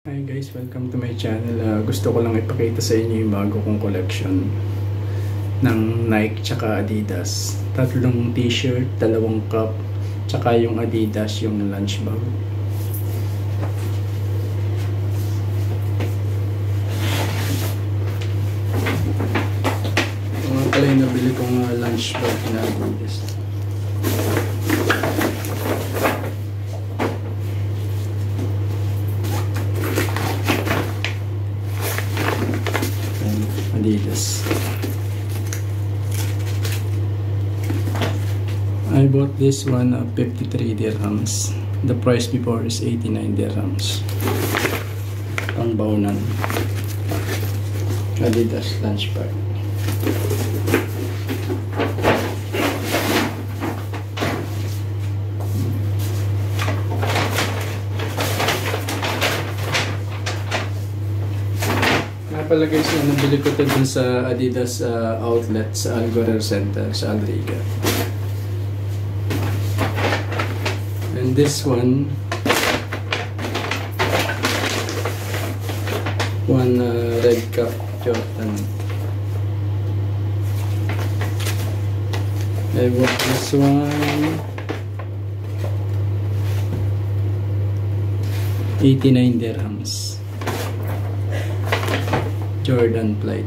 Hi guys, welcome to my channel. Gusto ko lang ipakita sa inyo yung bago kong collection ng Nike tsaka Adidas. Tatlong t-shirt, dalawang cup, tsaka yung Adidas, yung lunch bag. Ito nga pala yung nabili kong lunch bag na Adidas. Adidas. I bought this one 53 dirhams. The price before is 89 dirhams. Ang baunan. Adidas lunch bag. Pala guys, nabili ko ito dun sa Adidas outlet sa Al-Ghurair Center sa Al Riga. And this one red cup Jordan. I bought this one 89 dirhams. Jordan Flight.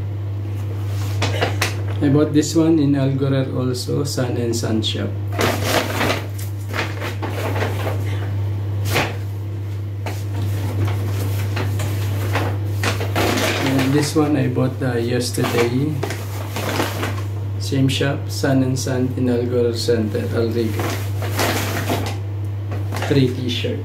I bought this one in Al-Ghurair also, Sun and Sun shop. And this one I bought yesterday. Same shop, Sun and Sun in Al-Ghurair Center, Al Riga. 3 t-shirt.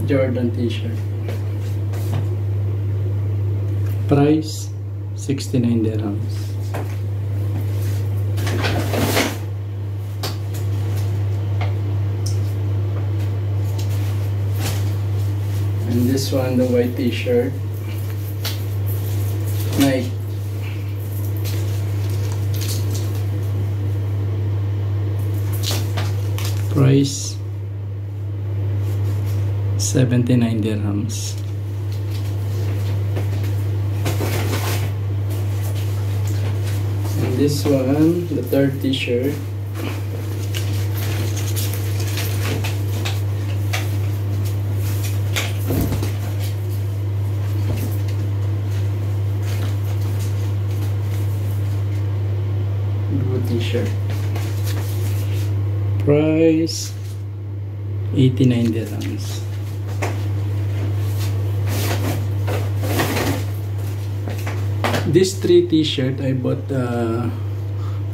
Jordan t-shirt. Price 69 dirhams. And this one, the white t-shirt, Nike. Price 79 dirhams. And this one, the third t-shirt, blue t-shirt. Price 89 dirhams. This 3 t-shirt I bought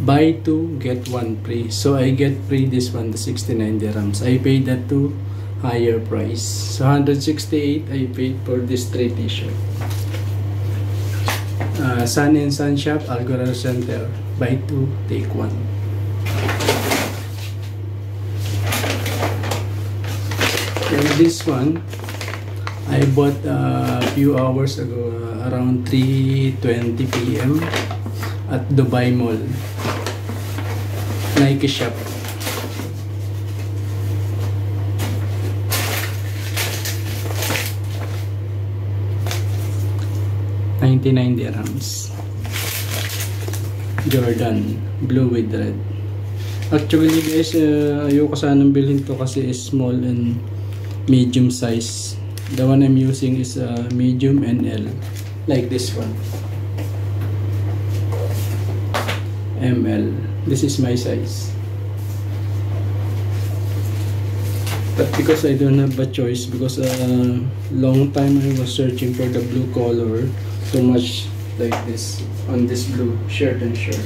buy 2 get 1 free, so I get free this one, the 69 dirhams. I paid that to higher price, so 168 I paid for this 3 t-shirt. Sun and Sun shop, Al-Ghurair Center, buy 2 take 1. And this one I bought a few hours ago, around 3:20 PM at Dubai Mall, Nike shop. $99 dirhams. Jordan, blue with red. Actually guys, ayoko sanang bilhin to kasi is small and medium size. The one I'm using is medium and L, like this one, ML. This is my size. But because I don't have a choice, because long time I was searching for the blue color, so much like this on this blue shirt and shirt.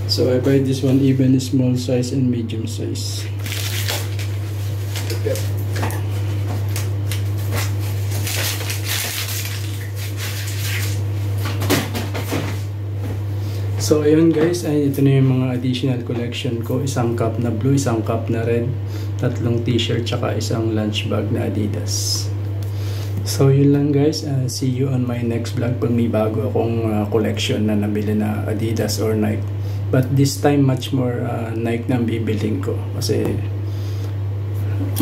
So I buy this one, even small size and medium size. Yep. So ayun guys, ito na yung mga additional collection ko. Isang cup na blue, isang cup na red, tatlong t-shirt tsaka isang lunch bag na Adidas. So yun lang guys, see you on my next vlog pag may bago akong collection na nabili na Adidas or Nike. But this time much more Nike na bibilhin ko kasi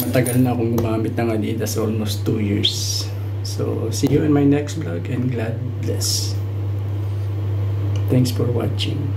matagal na akong gumamit ng Adidas, almost 2 years. So see you in my next vlog and God bless. Thanks for watching.